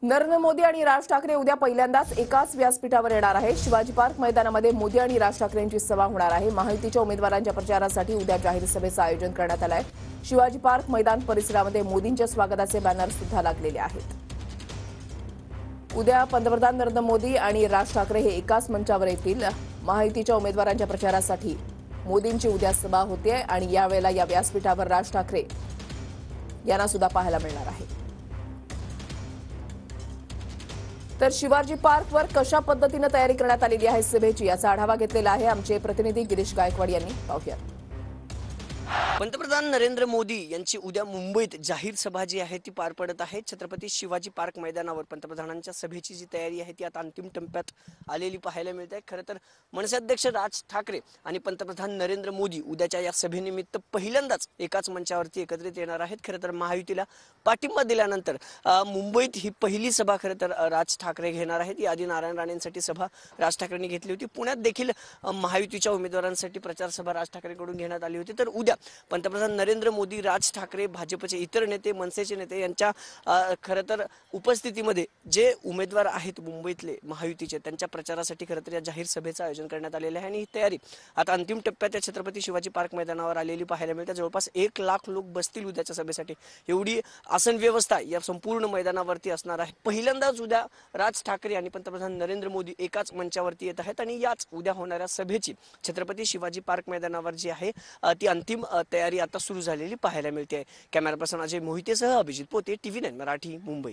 नरेंद्र मोदी आणि राज ठाकरे उद्या पहिल्यांदाच एकाच व्यासपीठावर येणार आहेत। शिवाजी पार्क मैदानामध्ये मोदी आणि राज ठाकरेंची सभा होणार आहे। महायुतीच्या उमेदवारांच्या प्रचारासाठी उद्या जाहीर सभेचं आयोजन करण्यात आलं आहे। शिवाजी पार्क मैदान परिसरामध्ये मोदींच्या स्वागताचे बॅनर सुद्धा लागलेले आहेत। उद्या पंतप्रधान नरेंद्र मोदी आणि राज ठाकरे हे एकाच मंचावर येतील। महायुतीच्या उमेदवारांच्या प्रचारासाठी मोदींची उद्या सभा होते आणि यावेळेला या व्यासपीठावर राज ठाकरे यांना सुद्धा पाहायला मिळणार आहे। तर शिवाजी पार्कवर कशा पद्धतीने तयारी करण्यात आलेली आहे सभेची याचा आढावा घेतलेला आहे आमचे प्रतिनिधी गिरीश गायकवाड यांनी। पाहूया। पंतप्रधान नरेंद्र मोदी यांची उद्या मुंबईत जाहीर सभा जी आहे ती पार पडत आहे। छत्रपती शिवाजी पार्क मैदानावर पंतप्रधानांच्या सभेची जी तयारी आहे ती आता अंतिम टप्प्यात आलेली पाहायला मिळते। खरं तर मनसे अध्यक्ष राज ठाकरे आणि पंतप्रधान नरेंद्र मोदी उद्याच्या या सभेनिमित्त पहिल्यांदाच एकाच मंचावरती एकत्रित येणार आहेत। खरं तर महायुतीला पाठिंबा दिल्यानंतर मुंबईत ही पहिली सभा खरं तर राज ठाकरे घेणार आहेत। याआधी नारायण राणेंसाठी सभा राज ठाकरेंनी घेतली होती। पुण्यात देखील महायुतीच्या उमेदवारांसाठी प्रचार सभा राज ठाकरेंकडून घेण्यात आली होती। तर उद्या पंतप्रधान नरेंद्र मोदी, राज ठाकरे, भाजपचे इतर नेते, मनसेचे नेते यांच्या खरं तर उपस्थितीमध्ये जे उमेदवार आहेत मुंबईतले महायुतीचे त्यांच्या प्रचारासाठी खरं तर या जाहीर सभेचं आयोजन करण्यात आलेलं आहे। आणि ही तयारी आता अंतिम टप्प्यात या छत्रपती शिवाजी पार्क मैदानावर आलेली पाहायला मिळते। जवळपास 1 लाख लोक बसतील उद्याच्या सभेसाठी, एवढी आसन व्यवस्था या संपूर्ण मैदानावरती असणार आहे। पहिल्यांदाच उद्या राज ठाकरे आणि पंतप्रधान नरेंद्र मोदी एकाच मंचावरती येत आहेत आणि याच उद्या होणाऱ्या सभेची छत्रपती शिवाजी पार्क मैदानावर जी आहे ती अंतिम तयारी आता सुरू झालेली पाहायला मिळते आहे। कॅमेरा पर्सन अजय मोहितेसह अभिजित पोते, TV9 मराठी, मुंबई।